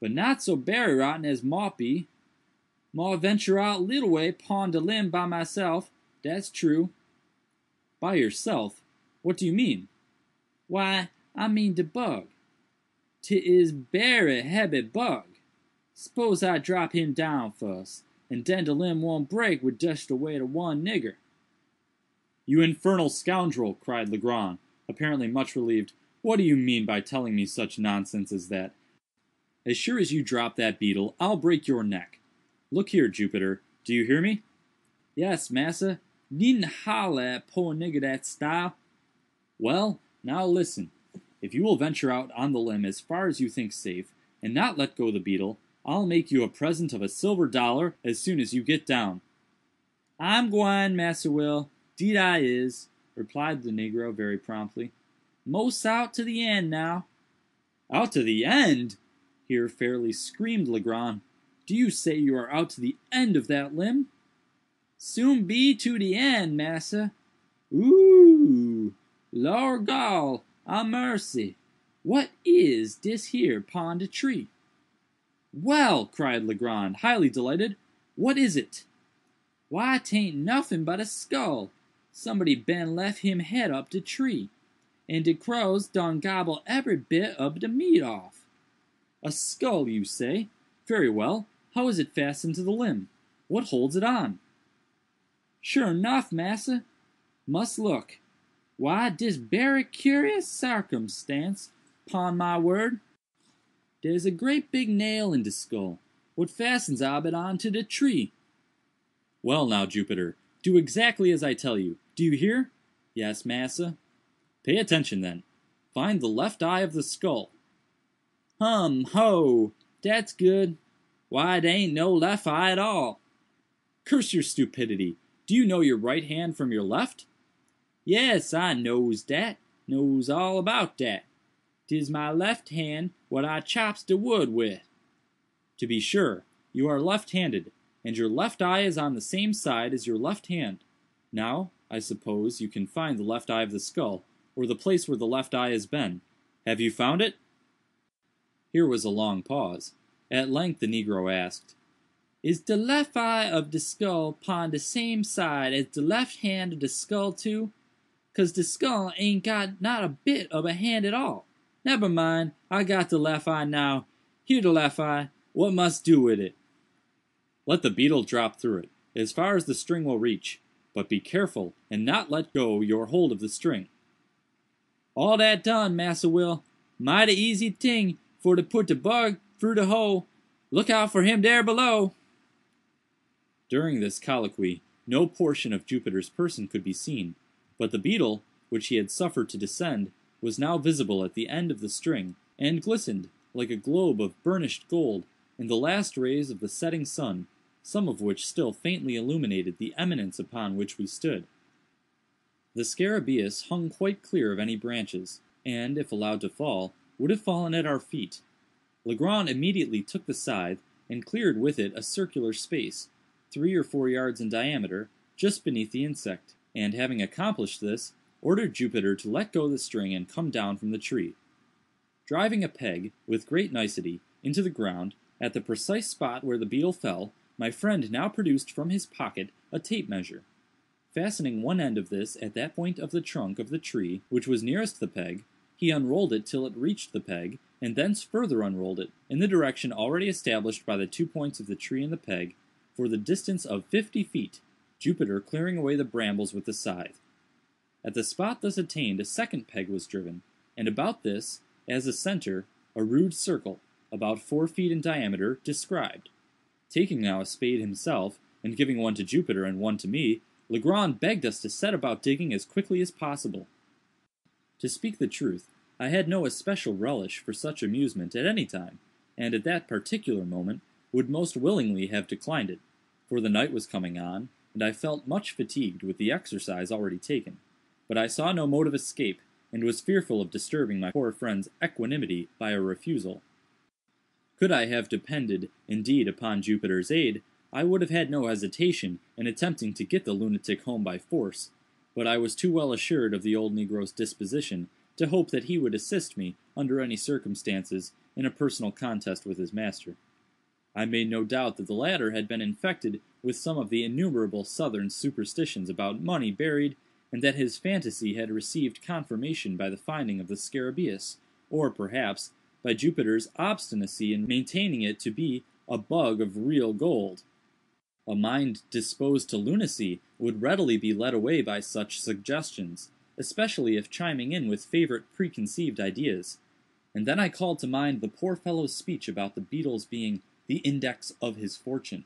but not so berry rotten as mought be. Maw venture out little way pon de limb by myself, dat's true." "By yourself? What do you mean?" "Why, I mean de bug. 'Tis berry hebby bug. S'pose I drop him down fuss, and den de limb won't break wid just the weight of one nigger." "You infernal scoundrel!" cried Legrand, apparently much relieved. "What do you mean by telling me such nonsense as that? As sure as you drop that beetle, I'll break your neck. Look here, Jupiter, do you hear me?" "Yes, massa. Needn't holler at poor nigger dat style." "Well, now listen. If you will venture out on the limb as far as you think safe, and not let go the beetle, I'll make you a present of $1 as soon as you get down." "I'm gwine, Massa Will, 'deed I is," replied the negro very promptly. "Mos out to the end now." "Out to the end!" here fairly screamed Legrand. "Do you say you are out to the end of that limb?" "Soon be to de end, massa." "Ooh! Lor gol a mercy! What is dis here pon de tree?" "Well!" cried Legrand, highly delighted, "what is it?" "Why, 'tain't nuffin but a skull. Somebody ben lef him head up de tree, and de crows done gobble ebery bit ob de meat off." "A skull, you say? Very well. How is it fastened to the limb? What holds it on?" "Sure nuff, massa. Mus look. Why, dis berry curious sarcumstance, pon my word. Dere's a great big nail in de skull, what fastens ob it on to de tree." "Well now, Jupiter, do exactly as I tell you. Do you hear?" "Yes, massa." "Pay attention then. Find the left eye of the skull." "Ho! Dat's good. Why, dey ain't no left eye at all." "Curse your stupidity! Do you know your right hand from your left?" "Yes, I knows dat. Knows all about dat. 'Tis my left hand what I chops de wood with." "To be sure. You are left-handed, and your left eye is on the same side as your left hand. Now, I suppose you can find the left eye of the skull, or the place where the left eye has been. Have you found it?" Here was a long pause. At length the negro asked, "Is de left eye of de skull pon de same side as de left hand of de skull too? Cause de skull ain't got not a bit of a hand at all. Nebber mind, I got de left eye now. Here de left eye. What must do with it?" "Let the beetle drop through it, as far as the string will reach, but be careful and not let go your hold of the string." "All dat done, Massa Will. Mighty easy ting for to put de bug through de hole. Look out for him dare below." During this colloquy, no portion of Jupiter's person could be seen, but the beetle, which he had suffered to descend, was now visible at the end of the string, and glistened, like a globe of burnished gold, in the last rays of the setting sun, some of which still faintly illuminated the eminence upon which we stood. The scarabaeus hung quite clear of any branches, and, if allowed to fall, would have fallen at our feet. Legrand immediately took the scythe, and cleared with it a circular space, 3 or 4 yards in diameter, just beneath the insect, and having accomplished this, ordered Jupiter to let go the string and come down from the tree. Driving a peg, with great nicety, into the ground, at the precise spot where the beetle fell, my friend now produced from his pocket a tape measure. Fastening one end of this at that point of the trunk of the tree which was nearest the peg, he unrolled it till it reached the peg, and thence further unrolled it, in the direction already established by the 2 points of the tree and the peg, for the distance of 50 feet, Jupiter clearing away the brambles with the scythe. At the spot thus attained a second peg was driven, and about this, as a center, a rude circle, about 4 feet in diameter, described. Taking now a spade himself, and giving one to Jupiter and one to me, Legrand begged us to set about digging as quickly as possible. To speak the truth, I had no especial relish for such amusement at any time, and at that particular moment would most willingly have declined it, for the night was coming on, and I felt much fatigued with the exercise already taken, but I saw no mode of escape, and was fearful of disturbing my poor friend's equanimity by a refusal. Could I have depended, indeed, upon Jupiter's aid, I would have had no hesitation in attempting to get the lunatic home by force, but I was too well assured of the old negro's disposition to hope that he would assist me, under any circumstances, in a personal contest with his master. I made no doubt that the latter had been infected with some of the innumerable southern superstitions about money buried, and that his fantasy had received confirmation by the finding of the scarabæus, or, perhaps, by Jupiter's obstinacy in maintaining it to be a bug of real gold. A mind disposed to lunacy would readily be led away by such suggestions, especially if chiming in with favorite preconceived ideas. And then I called to mind the poor fellow's speech about the beetles being the index of his fortune.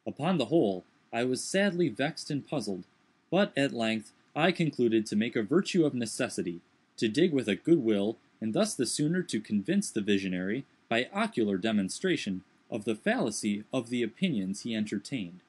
Upon the whole, I was sadly vexed and puzzled, but at length I concluded to make a virtue of necessity, to dig with a good will, and thus the sooner to convince the visionary, by ocular demonstration, of the fallacy of the opinions he entertained.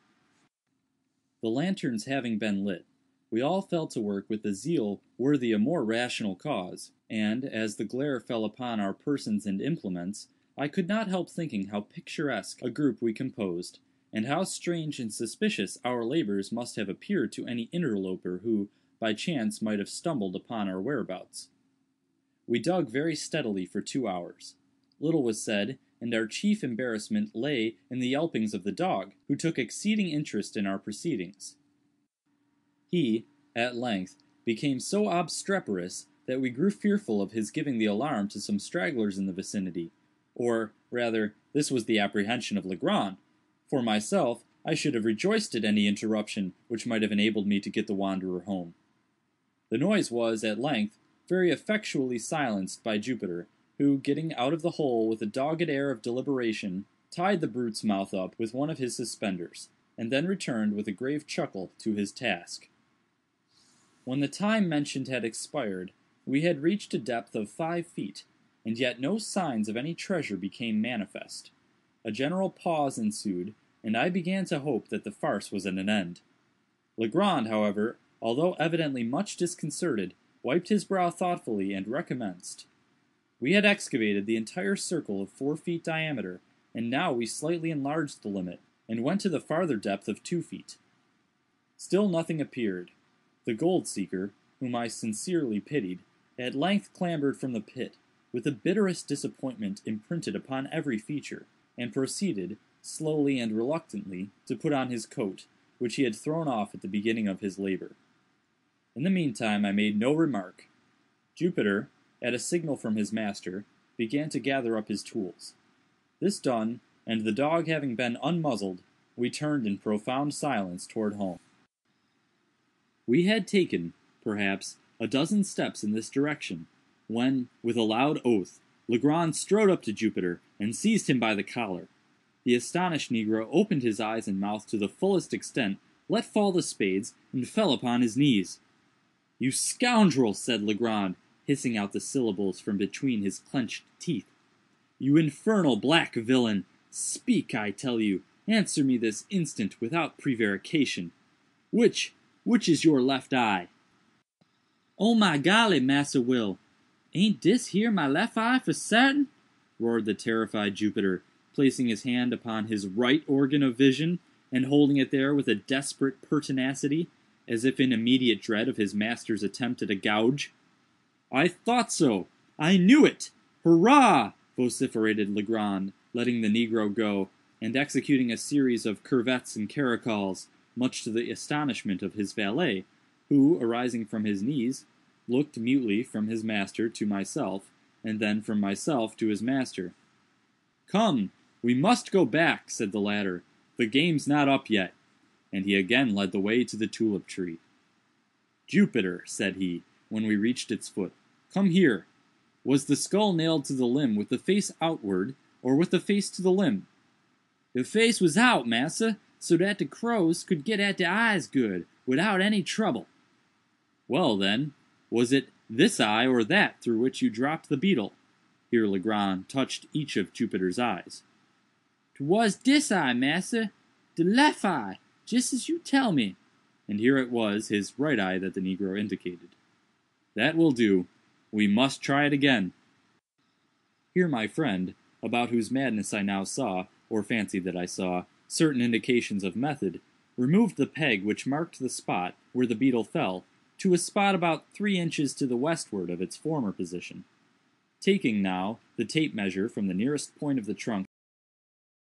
The lanterns having been lit, we all fell to work with a zeal worthy a more rational cause, and, as the glare fell upon our persons and implements, I could not help thinking how picturesque a group we composed, and how strange and suspicious our labors must have appeared to any interloper who, by chance, might have stumbled upon our whereabouts. We dug very steadily for 2 hours. Little was said, and our chief embarrassment lay in the yelpings of the dog, who took exceeding interest in our proceedings. He, at length, became so obstreperous that we grew fearful of his giving the alarm to some stragglers in the vicinity, or, rather, this was the apprehension of Legrand. For myself, I should have rejoiced at any interruption which might have enabled me to get the wanderer home. The noise was, at length, very effectually silenced by Jupiter, who, getting out of the hole with a dogged air of deliberation, tied the brute's mouth up with one of his suspenders, and then returned with a grave chuckle to his task. When the time mentioned had expired, we had reached a depth of 5 feet, and yet no signs of any treasure became manifest. A general pause ensued, and I began to hope that the farce was at an end. Legrand, however, although evidently much disconcerted, wiped his brow thoughtfully and recommenced. We had excavated the entire circle of 4 feet diameter, and now we slightly enlarged the limit, and went to the farther depth of 2 feet. Still nothing appeared. The gold-seeker, whom I sincerely pitied, at length clambered from the pit, with the bitterest disappointment imprinted upon every feature, and proceeded, slowly and reluctantly, to put on his coat, which he had thrown off at the beginning of his labor. In the meantime I made no remark. Jupiter, at a signal from his master, began to gather up his tools. This done, and the dog having been unmuzzled, we turned in profound silence toward home. We had taken, perhaps, a dozen steps in this direction, when, with a loud oath, Legrand strode up to Jupiter and seized him by the collar. The astonished negro opened his eyes and mouth to the fullest extent, let fall the spades, and fell upon his knees. "You scoundrel!" said Legrand, hissing out the syllables from between his clenched teeth. "You infernal black villain! Speak, I tell you! Answer me this instant without prevarication. Which is your left eye?" "Oh my golly, Massa Will! Ain't dis here my left eye for certain?" roared the terrified Jupiter, placing his hand upon his right organ of vision, and holding it there with a desperate pertinacity, as if in immediate dread of his master's attempt at a gouge. "I thought so! I knew it! Hurrah!" vociferated Legrand, letting the negro go, and executing a series of curvets and caracols, much to the astonishment of his valet, who, arising from his knees, looked mutely from his master to myself, and then from myself to his master. "Come, we must go back," said the latter. "The game's not up yet," and he again led the way to the tulip tree. "Jupiter," said he, when we reached its foot, "come here. Was the skull nailed to the limb with the face outward, or with the face to the limb?" "The face was out, massa, so dat the crows could get at the eyes good, without any trouble." "Well, then, was it this eye or that through which you dropped the beetle?" Here Legrand touched each of Jupiter's eyes. "'Twas dis eye, massa, de lef eye, just as you tell me." And here it was his right eye that the negro indicated. "That will do. We must try it again." Here my friend, about whose madness I now saw, or fancied that I saw, certain indications of method, removed the peg which marked the spot where the beetle fell, to a spot about 3 inches to the westward of its former position. Taking now the tape measure from the nearest point of the trunk